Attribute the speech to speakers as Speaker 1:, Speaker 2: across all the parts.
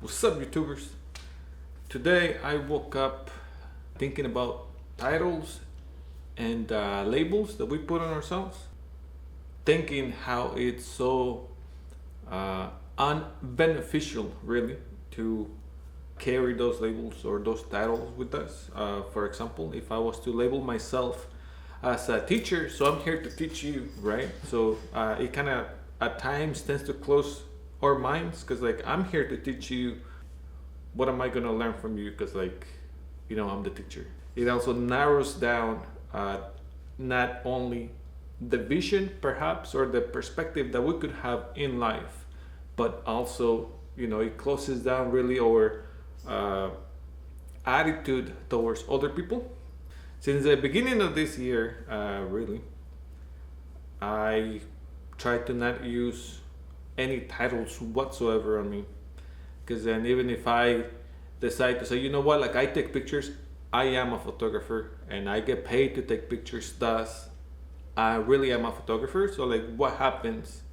Speaker 1: What's up, YouTubers? Today I woke up thinking about titles and labels that we put on ourselves, thinking how it's so unbeneficial, really, to carry those labels or those titles with us. For example, if I was to label myself as a teacher, so I'm here to teach you, right? So it kind of at times tends to close our minds because, like, I'm here to teach you. What am I gonna learn from you? Because, like, I'm the teacher. It also narrows down not only the vision, perhaps, or the perspective that we could have in life, but also, it closes down really our attitude towards other people. Since the beginning of this year, really, I try to not use any titles whatsoever on me. Because then, even if I decide to say, you know what, like, I take pictures, I am a photographer and I get paid to take pictures, thus I really am a photographer. So, like, what happens?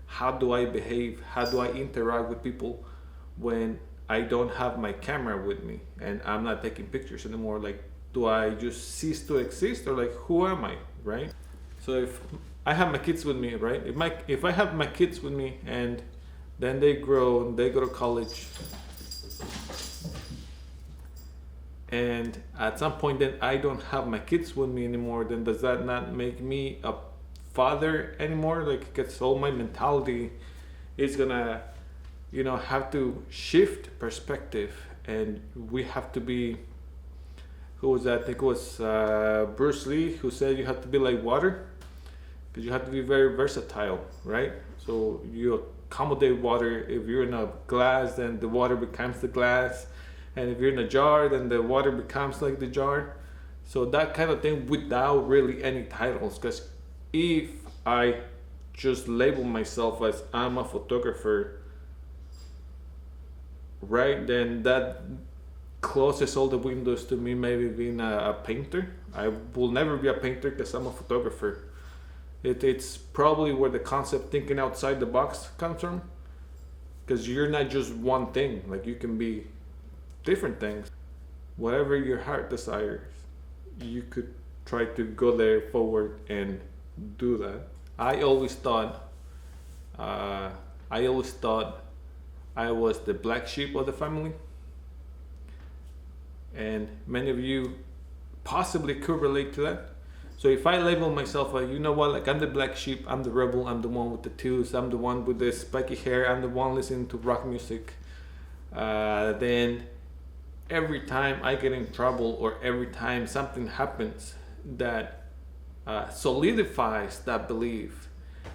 Speaker 1: How do I behave? How do I interact with people when I don't have my camera with me and I'm not taking pictures anymore? Like, do I just cease to exist, or, like, who am I, right? So if I have my kids with me, right? If I have my kids with me and then they grow and they go to college, and at some point then I don't have my kids with me anymore, then does that not make me a father anymore? Like, because all my mentality is gonna, have to shift perspective, and we have to be, who was that? I think it was Bruce Lee who said you have to be like water, because you have to be very versatile, right? So you accommodate water. If you're in a glass, then the water becomes the glass, and if you're in a jar, then the water becomes like the jar. So that kind of thing without really any titles, because if I just label myself as I'm a photographer, right, then that closes all the windows to me maybe being a painter. I will never be a painter because I'm a photographer. It's probably where the concept thinking outside the box comes from, because you're not just one thing. Like, you can be different things. Whatever your heart desires, you could try to go there forward and do that. I always thought I was the black sheep of the family, and many of you possibly could relate to that. So if I label myself like, like, I'm the black sheep, I'm the rebel, I'm the one with the tattoos, I'm the one with the spiky hair, I'm the one listening to rock music, then every time I get in trouble, or every time something happens that solidifies that belief,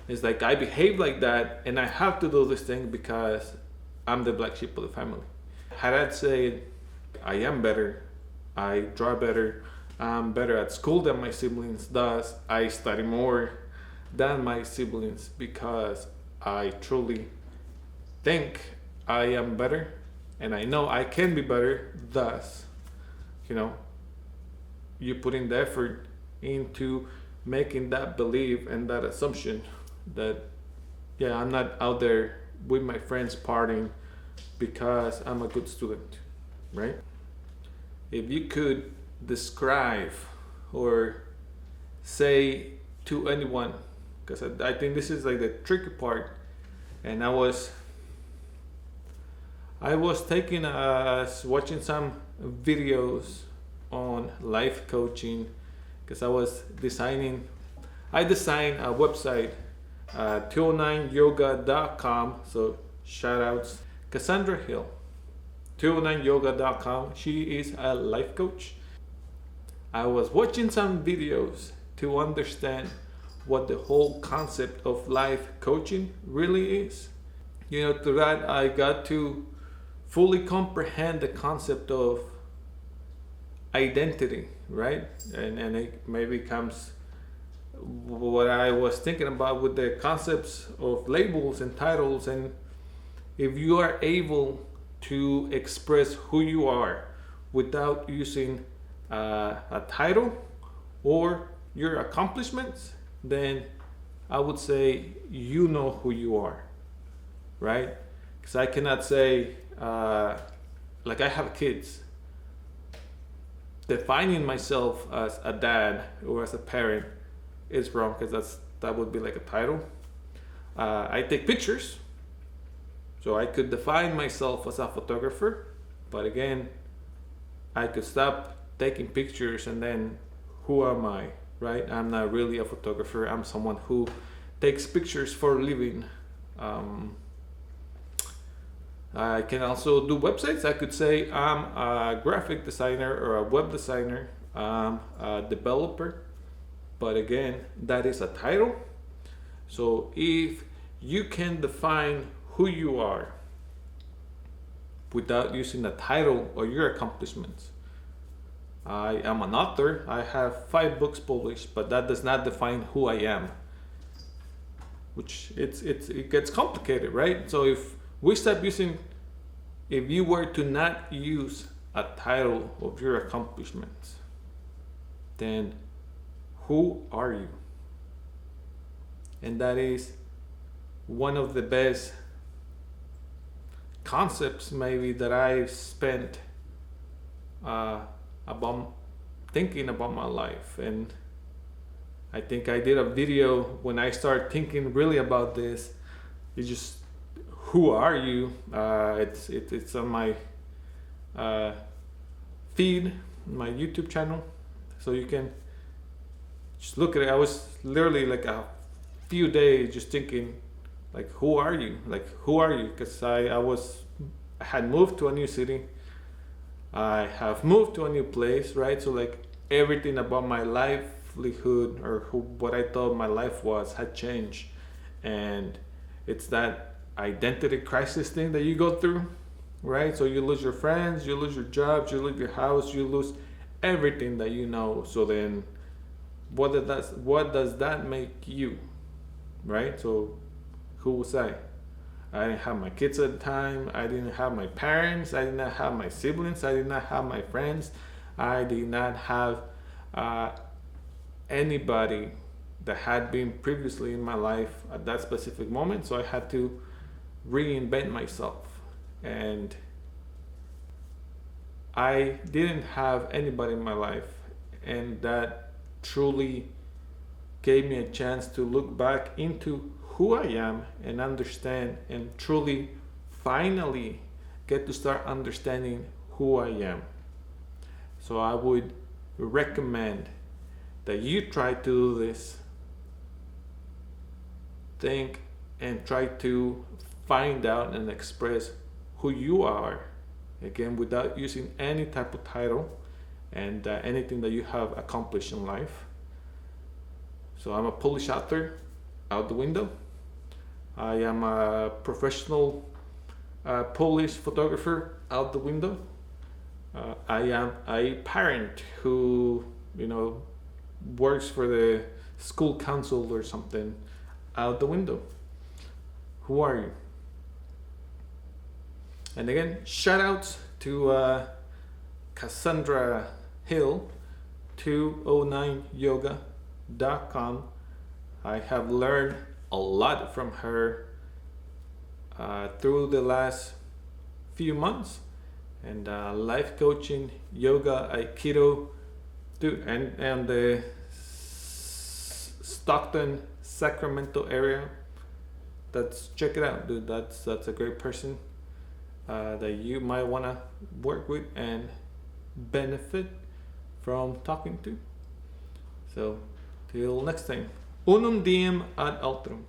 Speaker 1: it's like I behave like that and I have to do this thing because I'm the black sheep of the family. Had I said I am better, I draw better, I'm better at school than my siblings, thus I study more than my siblings because I truly think I am better and I know I can be better, thus, you putting the effort into making that belief and that assumption that, yeah, I'm not out there with my friends partying because I'm a good student, right? If you could describe or say to anyone, because I think this is like the tricky part, and I was watching some videos on life coaching, because I designed a website, 209yoga.com. So shout outs Cassandra Hill, 209yoga.com. She is a life coach. I was watching some videos to understand what the whole concept of life coaching really is. Through that I got to fully comprehend the concept of identity, right? And it maybe comes what I was thinking about with the concepts of labels and titles. And if you are able to express who you are without using a title or your accomplishments, then I would say you know who you are, right? because I cannot say like I have kids. Defining myself as a dad or as a parent is wrong, because that would be like a title. I take pictures, so I could define myself as a photographer, but again, I could stop taking pictures and then who am I, right? I'm not really a photographer. I'm someone who takes pictures for a living. I can also do websites. I could say I'm a graphic designer or a web designer, a developer, but again, that is a title. So if you can define who you are without using a title or your accomplishments. I am an author. I have 5 books published, but that does not define who I am. Which it gets complicated, right? So if you were to not use a title of your accomplishments, then who are you? And that is one of the best concepts maybe that I've spent about thinking about my life. And I think I did a video when I started thinking really about this. It's just, who are you? It's on my feed, my YouTube channel, so you can just look at it. I was literally like a few days just thinking, like, who are you? Like, who are you? Because I had moved to a new city. I have moved to a new place, right? So like everything about my livelihood or what I thought my life was had changed, and it's that identity crisis thing that you go through, right? So you lose your friends, you lose your jobs, you lose your house, you lose everything that you know. So then what does that make you, right? So who was I? I didn't have my kids at the time. I didn't have my parents. I did not have my siblings. I did not have my friends. I did not have anybody that had been previously in my life at that specific moment. So I had to reinvent myself, and I didn't have anybody in my life, and that truly gave me a chance to look back into who I am and understand and truly finally get to start understanding who I am. So I would recommend that you try to do this. Think and try to find out and express who you are, again, without using any type of title and anything that you have accomplished in life. So I'm a Polish author, out the window. I am a professional Polish photographer, out the window. I am a parent who, works for the school council or something, out the window. Who are you? And again, shout outs to Cassandra Hill, 209yoga.com. I have learned a lot from her through the last few months, and life coaching, yoga, aikido, and the Stockton, Sacramento area. Check it out, dude. That's a great person that you might want to work with and benefit from talking to. So till next time, Unum Diem ad Alterum.